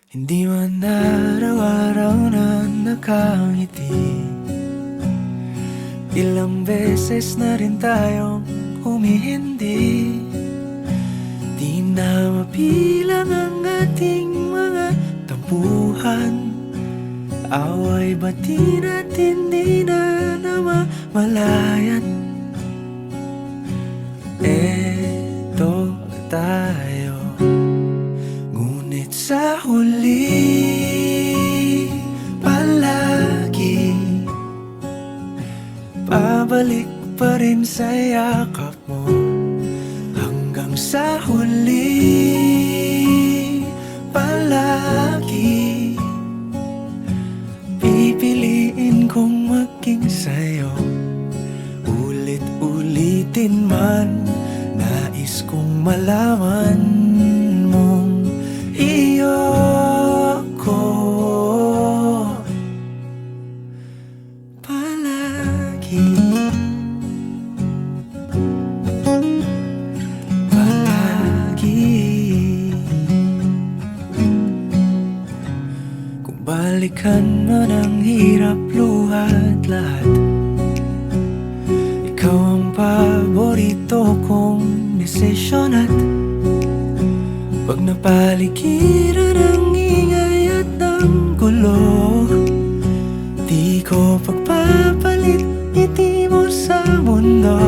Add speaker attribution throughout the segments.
Speaker 1: Hindi man araw-araw na nakangiti, ilang beses na rin tayong humihindi. Di na mabilang ang ating mga tampuhan, away bati natin di na namamalayat. Eto tayo, ngunit sa huli palagi pabalik pa rin sa yakap mo. Hanggang sa huli palagi pipiliin kong maging sa'yo. Ulit-ulitin man, nais kong malaman mong iyo ko palagi. Kung balikan man ang hirap, luhat lahat, ikaw ang paborito kong desisyon. At pag napaligiran ang ingay at ang gulo, di ko pagpapalit ngiti mo sa mundo.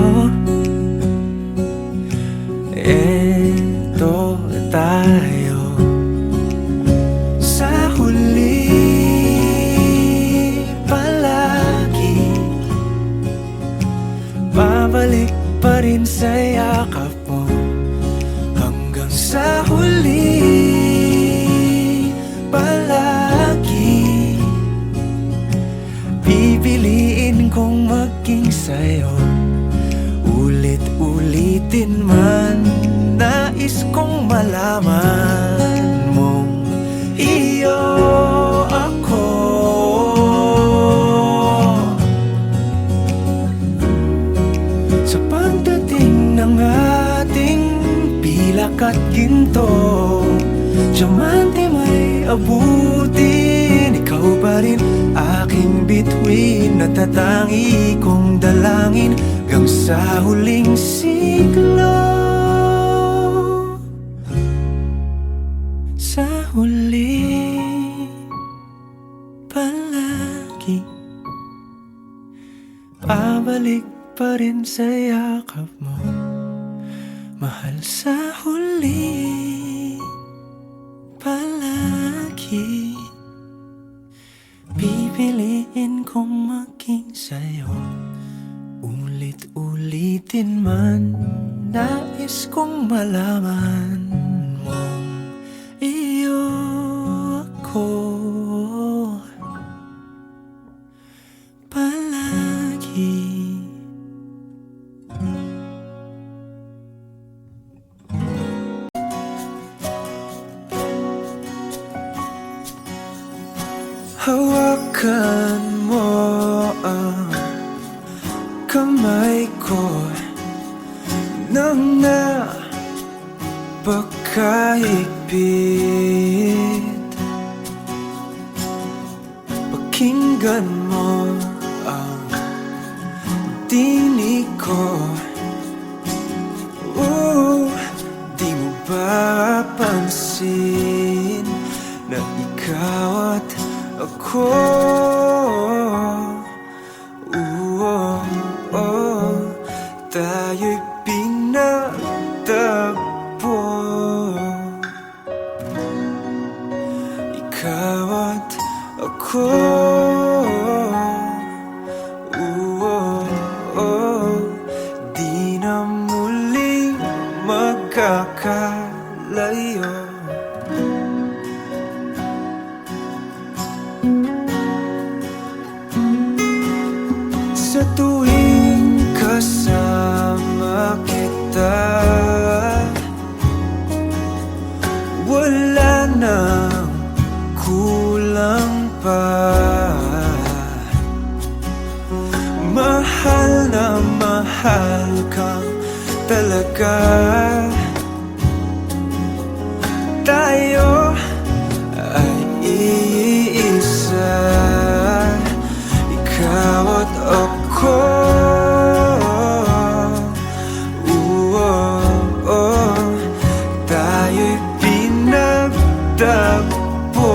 Speaker 1: Eto tayo, sa huli palagi babalik pa rin sa yakap mo. Hanggang sa huli palagi pipiliin kong maging sa'yo. Ulit-ulitin man, nais kong malaman mong iyo ako. Sa pagdating ng ating pilak at ginto, diamante may abutin, ikaw pa rin aking bituin. Natatangi kong dalangin hanggang sa huling siglo. Sa huli palagi pabalik pa rin sa yakap mo, mahal. Sa huli palagi pipiliin kong maging sa'yo. Ulit-ulitin man, nais kong malaman mong iyo ako palagi. Hawakan mo ang kamay ko nang napakahigpit. Pakinggan mo ang tinig ko. Di mo ba pansin na ikaw at ako, tayo'y pinagtagpo. Ikaw at ako, di na muling magkakalayo. Sa tuwing kasama kita, wala nang kulang pa. Mahal na mahal kang talaga. Tayo ay tagpo.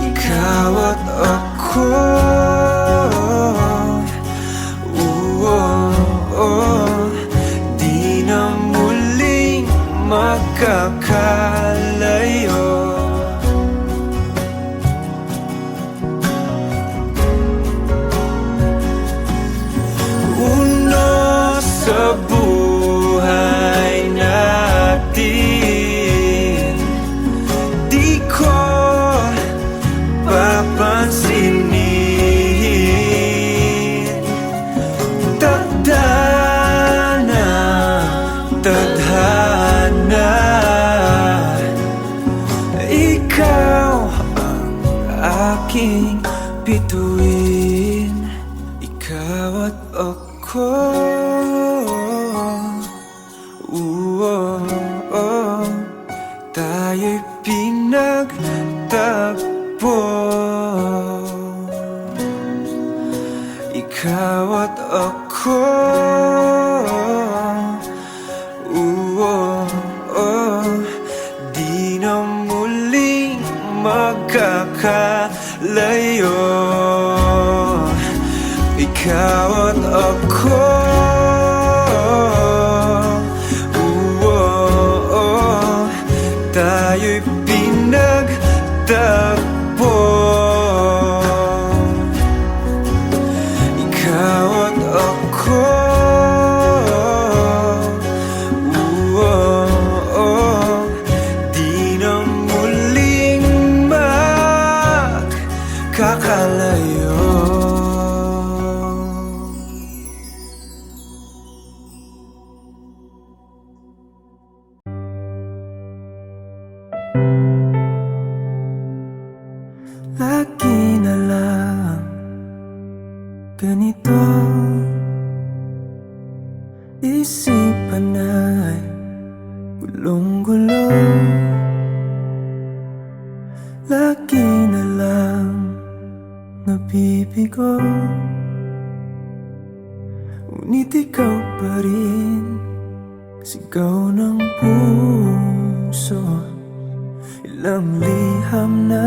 Speaker 1: Ikaw at ako, di na muling magkakalayo. Sa buhay natin, di ko papansinin. Tadhana, tadhana, ikaw ang aking bituin. Ikaw at ako, tayo'y pinagtagpo. Ikaw at ako, di na muling magkakalayo. Ikaw at ako, tayo'y pinagtagpo. Ikaw at ako, di na muling magkakalayo. Lagi na lang ganito, isipan ay gulong-gulo. Lagi na lang nabibigo, ngunit ikaw pa rin sigaw ng puso. Ilang liham na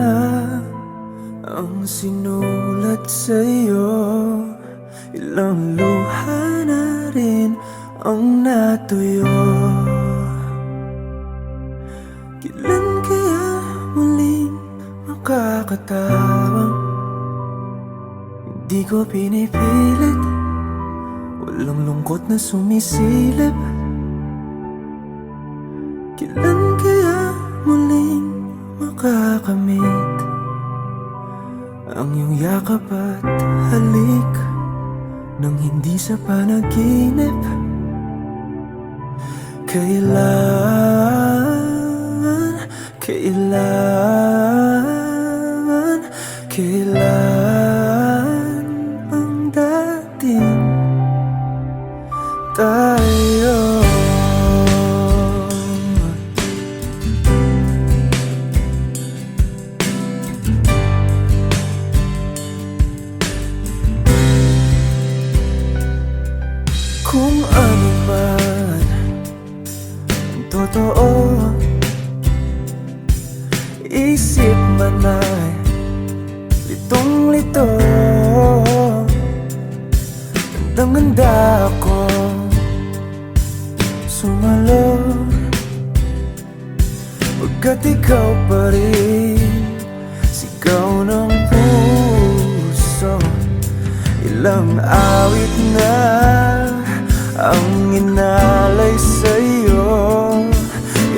Speaker 1: ang sinulat sa'yo, ilang luha na rin ang natuyo. Kailan kaya muling makakatawang? Hindi ko pinipilit, walang lungkot na sumisilip. Kailan kaya muling makakamit ang iyong yakap at halik nang hindi sa panaginip? Kailan, kailan, kailan ang dating tayo? Kung ano man ang totoo, isip man ay litong-lito. Handang-handa ako sumalo, pagkat ikaw pa rin sigaw ng puso. Ilang awit na ang inalay sa'yo,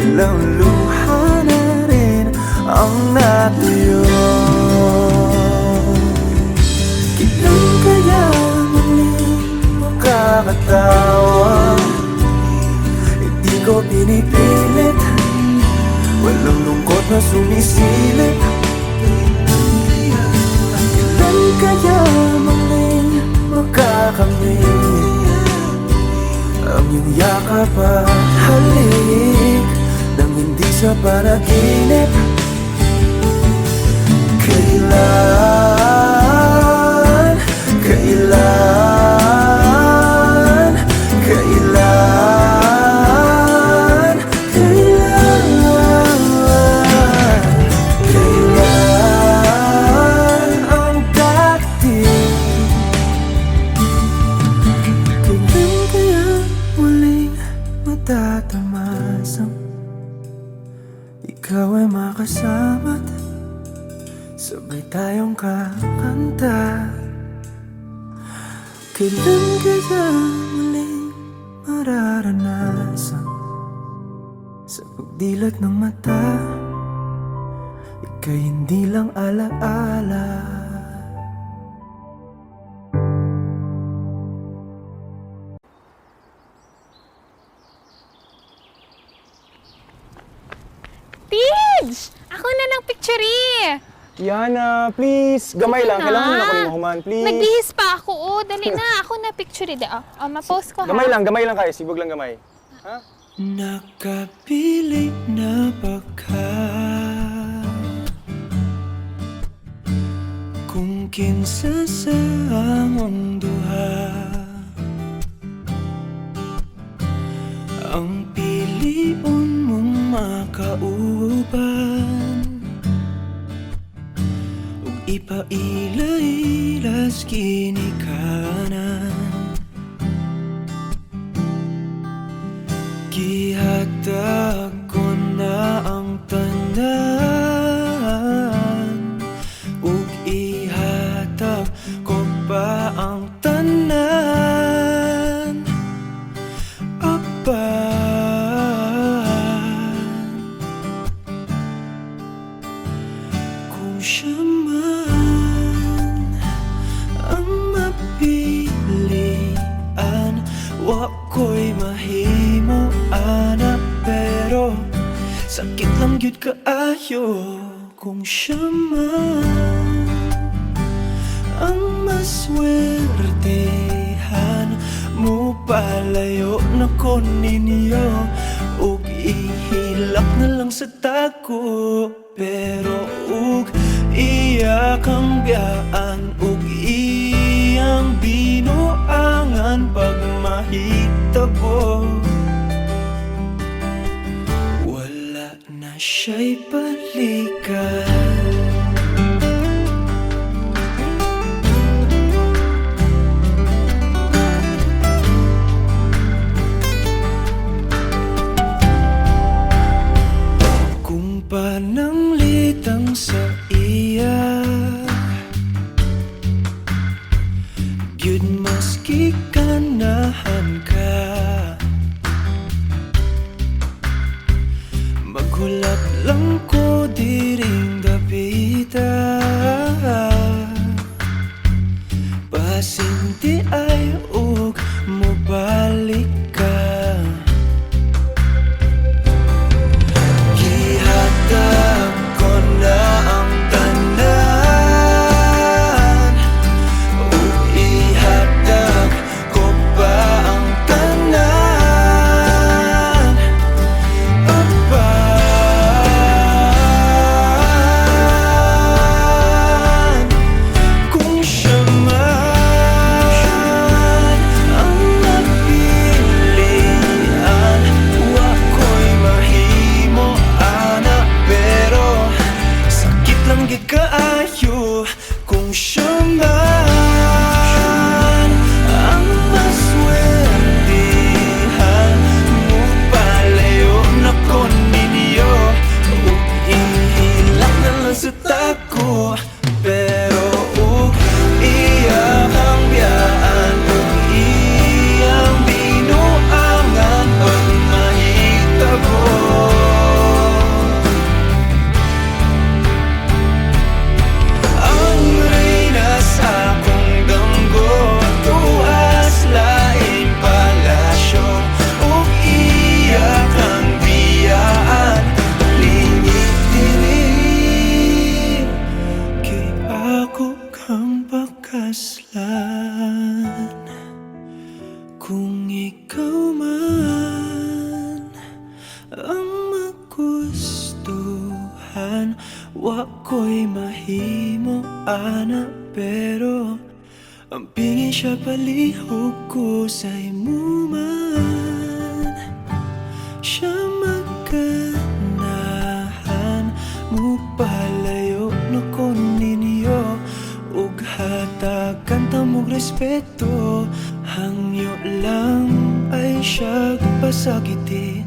Speaker 1: ilang luha na rin ang natuyo. Kailan kaya muling makakatawa? Hindi ko pinipilit, walang lungkot na sumisilip. Kailan kaya muling makakamit ang iyong yakap at halik nang hindi sa panaginip? Kailan, kailan, kailan, kailan ikaw ay makasama't sabay tayong kakanta. Kailan kaya muling mararanasan sa pagdilat ng mata, ika'y hindi lang alaala.
Speaker 2: Tidge! Ako na ng picture.
Speaker 3: Yana, please. Gamay lang.
Speaker 2: na.
Speaker 3: Kailangan na ako ni Mahuman, please.
Speaker 2: Nagbihis pa ako. Oh, dali na. Ako na picture. Ma-post ko ha.
Speaker 3: Gamay lang kayo. Sibog lang gamay. Ha?
Speaker 1: Nakapilit na baka kung kinsa sa among duha ang piliun mong makauban ug ipailailas kinikanan. Gihatag ko na ang tanan ug ihatag ko pa ang tanan. Apan kung siya man ang mapilian, wa ko'y mahimo ana, pero sakit lang gyud kaayo kung siya man ang maswertehan. Mo palayo na ko ninyo ug ihilak na lang sa tako, pero ug iya kang biyaan ug iyang binuangan pag mahitabo. Wala na siya'y balikan. Kung pananglitang sa iya gyud maski ganahan ka, maghulap lang ko diring dapita. Pasinti ay ug mobalik ka. Gihatag ko na ang tanan ug ihatag ko pa ang tanan. Apan kung siya man ang napilian, wa ko'y mahimo ana, pero sakit lang gid kaayo kung siya man ang maswertehan. Mo palayo na ko ninyo ug ihilak na lang sa tako, pero ug iya kang biyaan ug iyang binuangan pag mahitabo. Ang reyna sa akong damgo tuas laing palasyo ug iya kang biyaan lingit diri. Kay ako kang pakaslan kung ikaw man ang magustuhan, wa ko'y mahimo ana, pero ang pingin siya palihog ko sa imo man. Siya magkanahan, mo palayo na ko ninyo ug hatagan ta mong respeto. Hangyo lang ay siya pasakiti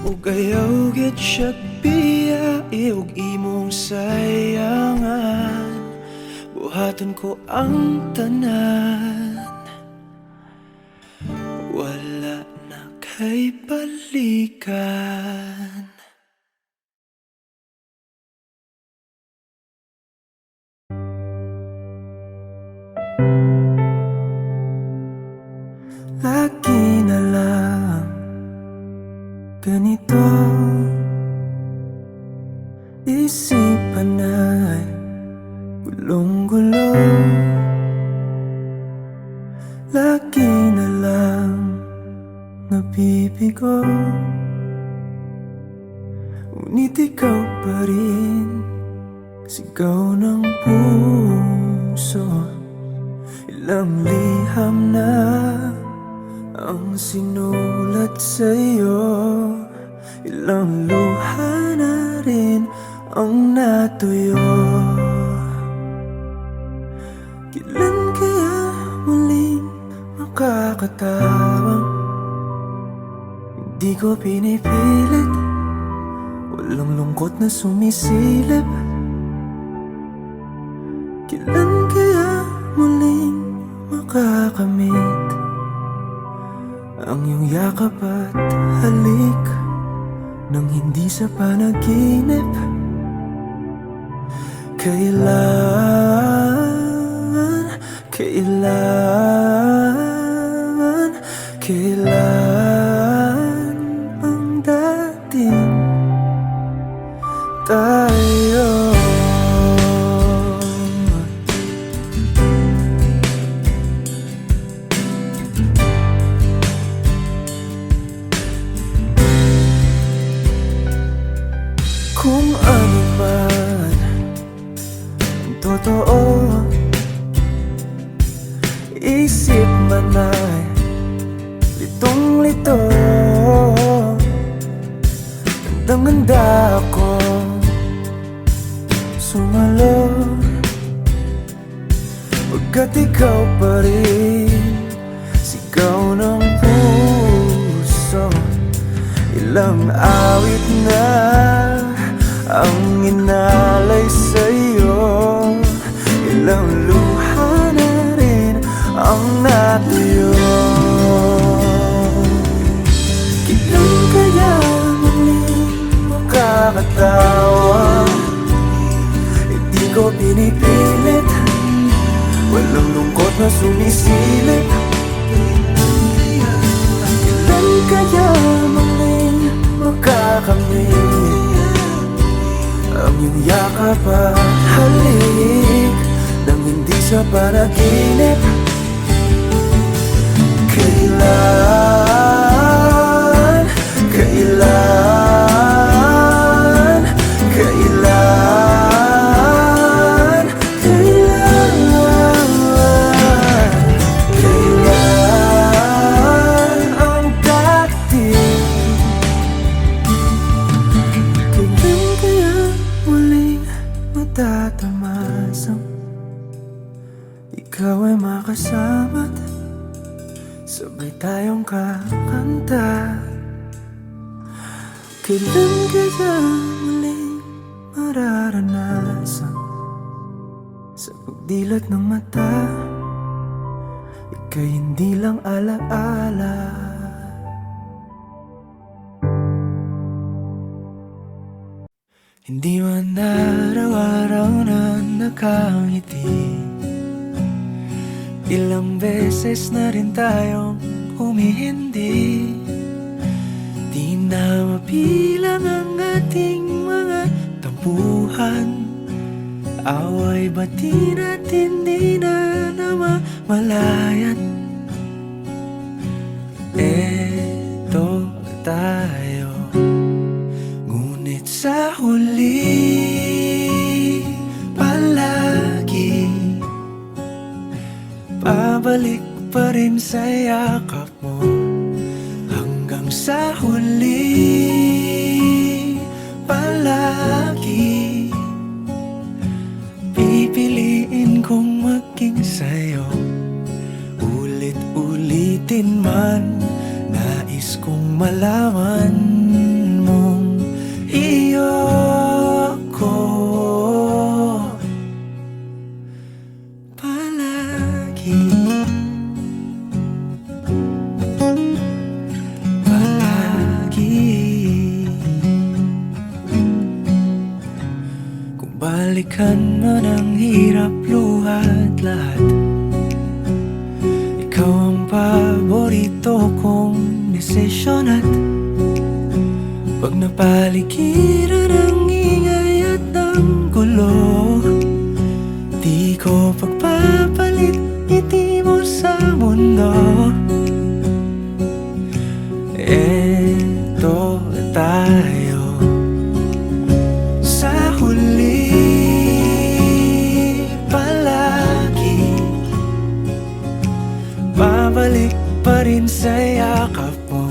Speaker 1: ug ayaw gid siya biya iug imong sayangan, buhaton ko ang tanan. Wala na kay balikan. Lagi na lang ganito, isipan ay gulong-gulo. Lagi na lang nabibigo, ngunit ikaw pa rin sigaw ng puso. Ilang liham na ang sinulat sa'yo, ilang luha na rin ang natuyo. Kailan kaya muling makakatawang? Hindi ko pinipilit, walang lungkot na sumisilip. Kailan kaya muling makakamit ang iyong yakap at halik nang hindi sa panaginip? Kailan, kailan, kailan ang dating tayo? Kung ano man ang totoo, isip man ay litong-lito. Gandang-ganda ako sumalo, pagkat ikaw pa rin sigaw ng puso. Ilang awit na ang inalay sa'yo, ilang luha na rin ang natuyo. Kailan kaya muling makakatawa? Hindi ko pinipilit, walang lungkot na sumisilip. Kailan kaya muling makakamit ang iyong yakap at halik nang hindi sa panaginip? Kailan, kailan, kailan, kailan, kailan ang dating? Kailan kaya muling matatamasang ikaw ay makasama't sabay tayong kakanta? Kailan kaya muling mararanasan sa pagdilat ng mata, ika'y hindi lang alaala? Hindi man araw-araw na nakangiti, ilang beses na rin tayong humihindi. Di na mabilang ang ating mga tampuhan, away bati natin di na namamalayan. Eto tayo, ngunit sa huli palagi pabalik pa rin sa yakap mo. Hanggang sa huli palagi pipiliin kong maging sa'yo. Ulit-ulitin man, nais kong malaman mong iyo Balikan man ang hirap, luha't lahat. Ikaw ang paborito kong desisyon at pag napaligiran ng ingay at ng gulo, di ko pagpapalit ngiti mo sa mundo. Eto tayo sa huli palagi, babalik pa rin sa yakap mo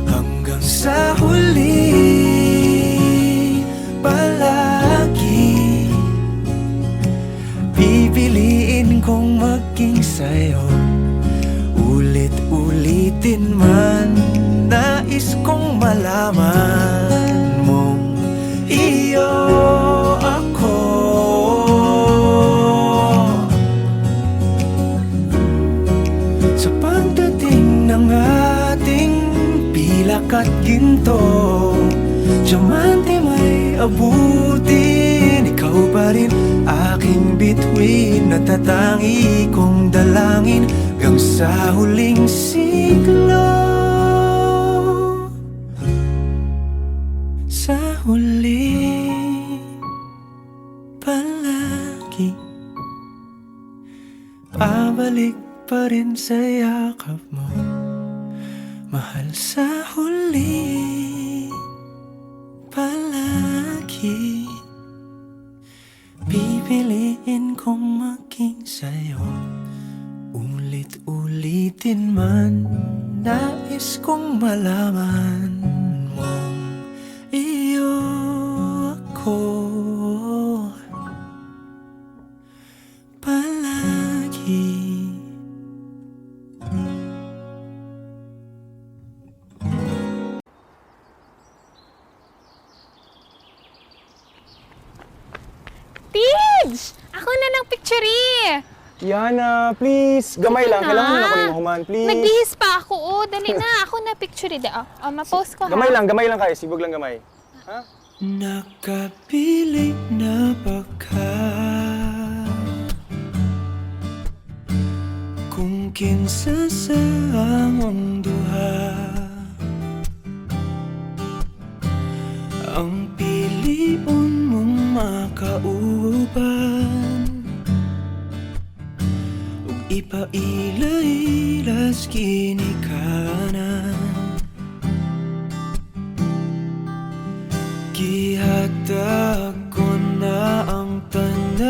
Speaker 1: hanggang sa huli palagi. Pipiliin kong maging sa'yo, ulit-ulitin man. Nais kong malaman mong iyo ako. Sa pagdating ng ating pilak at ginto, diamante may abutin. Ikaw pa rin aking bituin, natatangi kong dalangin hanggang sa huling siglo. Sa huli palagi, pabalik pa rin sa yakap mo, mahal. Sa huli palagi, pipiliin kong maging sa'yo, ulit-ulitin man. Nais kong malaman mong iyo ako palagi.
Speaker 2: Tids! Ako na ng picture
Speaker 3: Yana, please. Gamay lang. Kailangan mo na kunin mo, human, please.
Speaker 2: Nagbihis pa ako. Oh, dali na. Ako na picture ma-post ko ha.
Speaker 3: Gamay lang kayo. Sibog lang gamay. Ha?
Speaker 1: Nakapilit na baka kung kinsa sa among duha ang piliun mong makauban, ug ipaila-ilas kinikanan. Gihatag ko na ang tanan,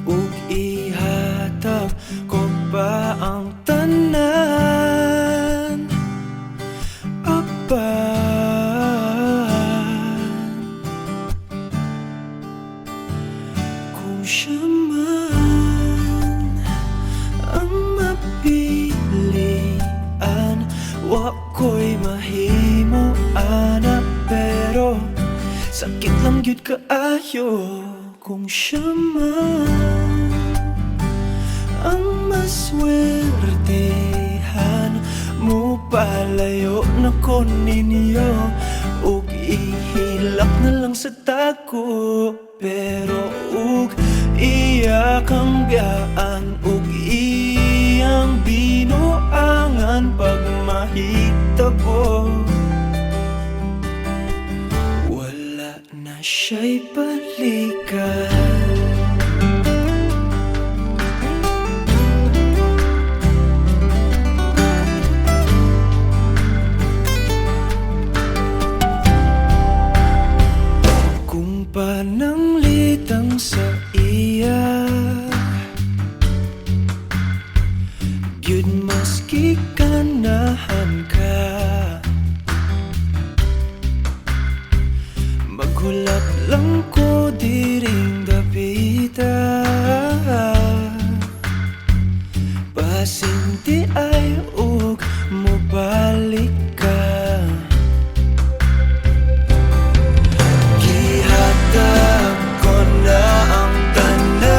Speaker 1: ug ihatag ko pa ang tanan. Apan kung siya man ang mapilian, wa ko'y mahimo ana, pero sakit lang yun kaayo kung siya man ang maswertehan mo. Palayo na ko ninyo, ug ihilak na lang sa tako, pero ug iya kang biyaan, ug iyang binuangan pag mahitabo. Wala na siya'y balikan. Kung pananglitang sa iya, gyud maski ganahan ka, maghulap lang ko diring dapita, pasinti ay ug mobalik ka. Gihatag ko na ang tanan,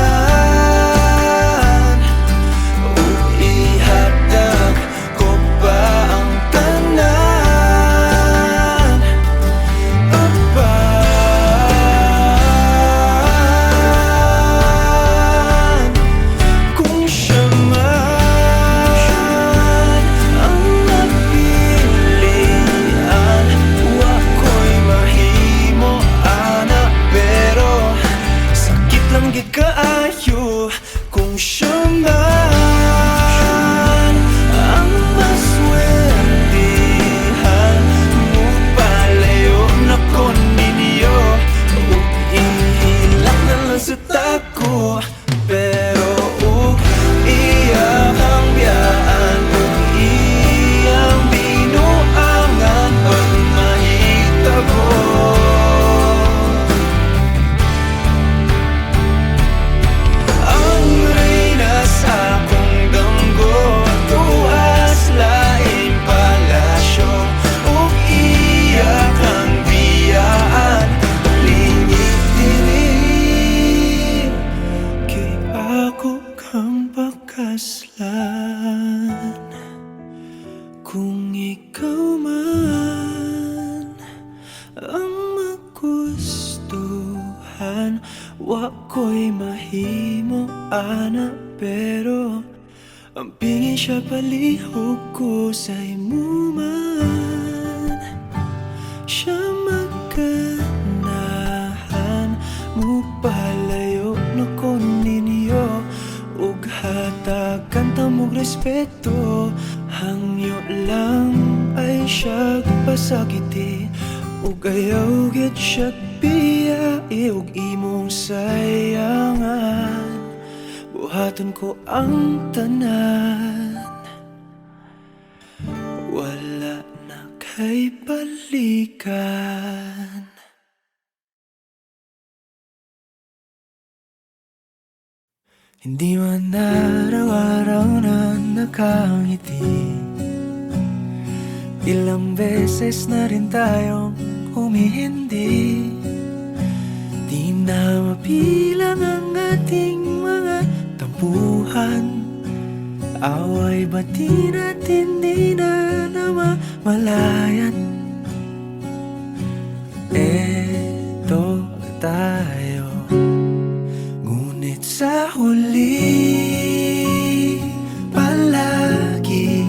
Speaker 1: ug ihatag ko pa ang tanan. Apan gustuhan. Wa ko'y mahimo ana, pero ang pingin siya palihog ko sa imuman. Siya magkanahan mo palayo na ko ninyo, ug hatagan ta mong respeto. Hangyo lang ay siya pasakiti, ug ayaw gid siya biyai, ug imong sayangan. Buhaton ko ang tanan, wala na kay balikan. Hindi man araw-araw na nakangiti, ilang beses na rin tayong humihindi. Di na mapilang ang ating mga tampuhan, away bati natin di na namamalayan. Eto tayo, ngunit sa huli palagi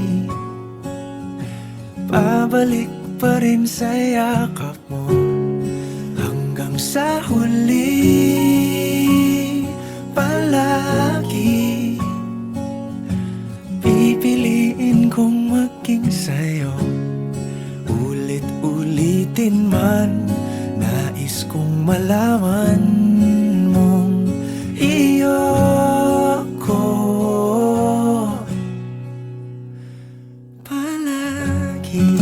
Speaker 1: pabalik pa rin sa yakap mo. Hanggang sa huli palagi pipiliin kong maging sa'yo. Ulit-ulitin man, nais kong malaman mong iyo ko palagi.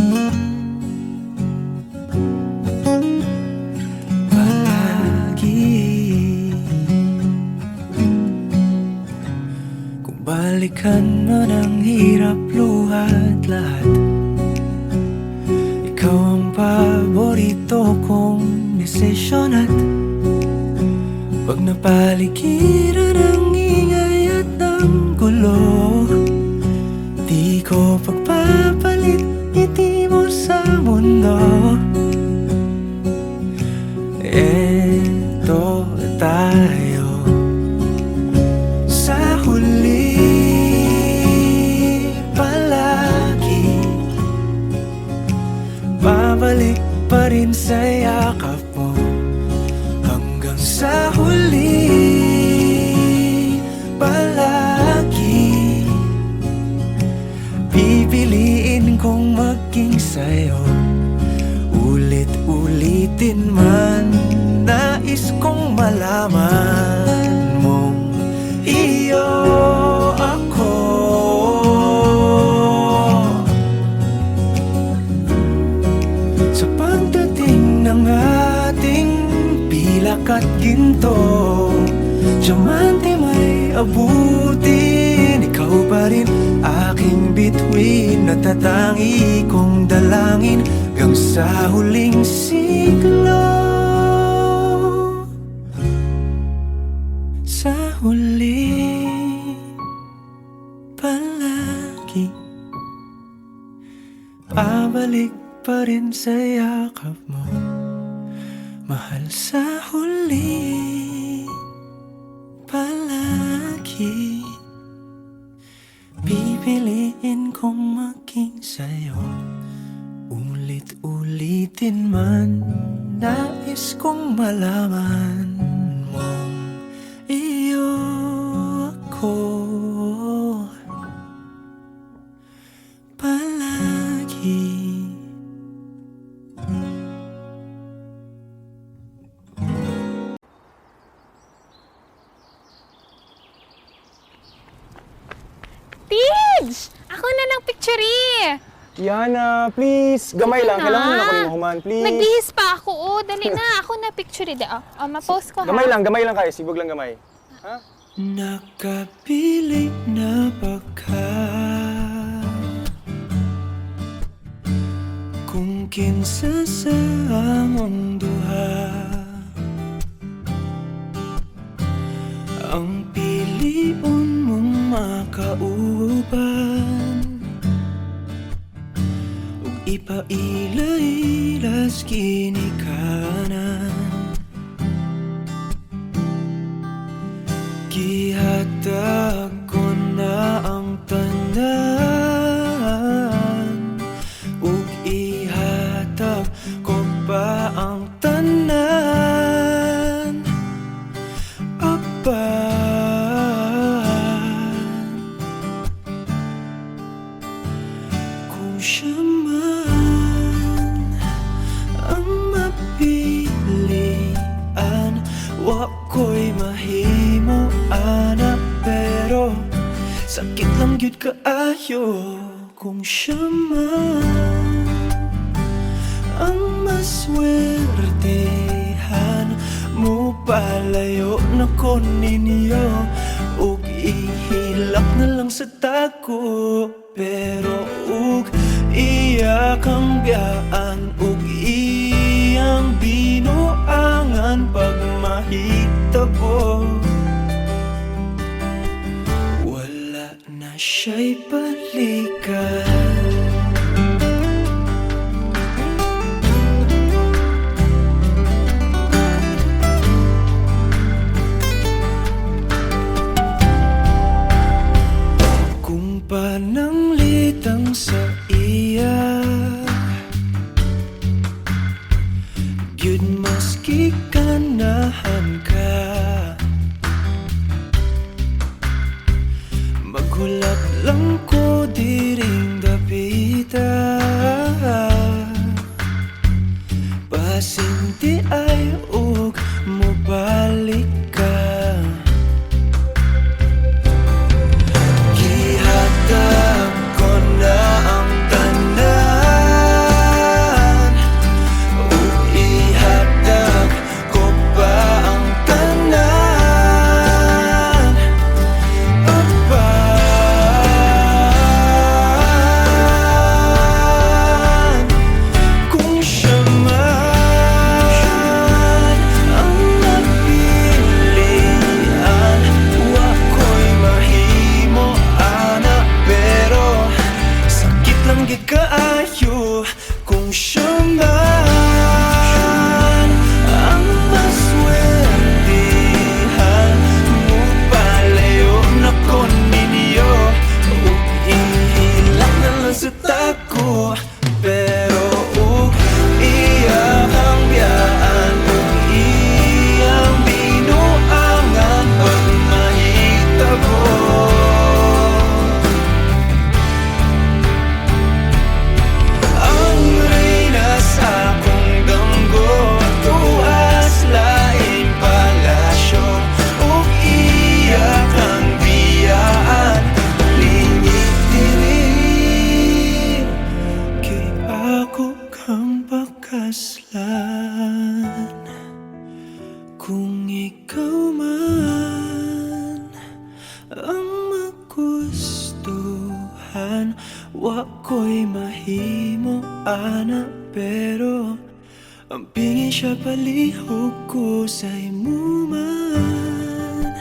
Speaker 1: Balikan mo ng hirap, luhat lahat. Ikaw ang paborito kong desisyon, at pag napaligiran ng ingay at ng gulo, di ko pagpapalit ngiti mo sa mundo. Eto tayo sa huli palagi, babalik pa rin sa yakap mo. Hanggang sa huli palagi pipiliin kong maging sa'yo. Ulit-ulitin man, nais kong malaman mong iyo ako. Sa pagdating ng ating pilak at ginto, diamante may abutin, ikaw pa rin aking bituin, natatangi kong dalangin hanggang sa huling siglo. Sa huli palagi pabalik pa rin sa yakap mo, mahal. Sa huli palagi pipiliin kong maging sa'yo. Ulit-ulitin man, nais kong malaman mong iyo ako palagi.
Speaker 2: Tids! Ako na ng picture eh!
Speaker 3: Yana, please. Gamay lang.
Speaker 2: Na.
Speaker 3: Kailangan mo na ko ni human, please.
Speaker 2: Nagbihis pa ako, oh. Dali na, ako na picture eh. Ma-post ko ha.
Speaker 3: Gamay lang kayo. Sibog lang gamay. Ha?
Speaker 1: Nakapilit na baka kung kinsa sa among duha, ang piliun mong makauban, ug ipaila-ilas kini kanan. Sakit lang yun kaayo kung siya man ang maswertehan mo. Palayo na ko ninyo ug ihilak na lang sa tako. Pero ug iya kang biyaan ug iyang binuangan pag mahitabo. Wala na siya'y balikan. Pananglitang sa iya gyud maski ganahan ka. Maghulat lang ko diring dapita, pasinti ay ug mobalik ka. Kaayo kung siya man ang maswertehan mo. Palayo na ko ninyo ug ihilak na lang sa tako. Pero ug iya kang biyaan ug iyang binuangan pag mahitabo. Kung ikaw man ang magustuhan, wa ko'y mahimo ana. Pero ang pingin siya palihog ko sa imo man.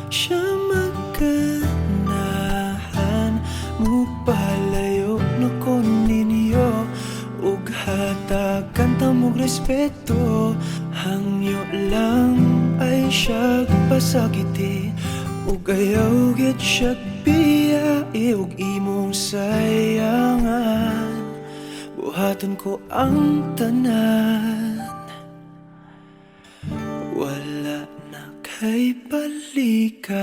Speaker 1: Siya maganahan mo. Palayo na ko ninyo ug hatagan ta mog respeto. Hangyo lang ay siya pasakiti ug ayaw gyud siya biyai ug imong sayangan. Buhaton ko ang tanan, wala na kay balikan.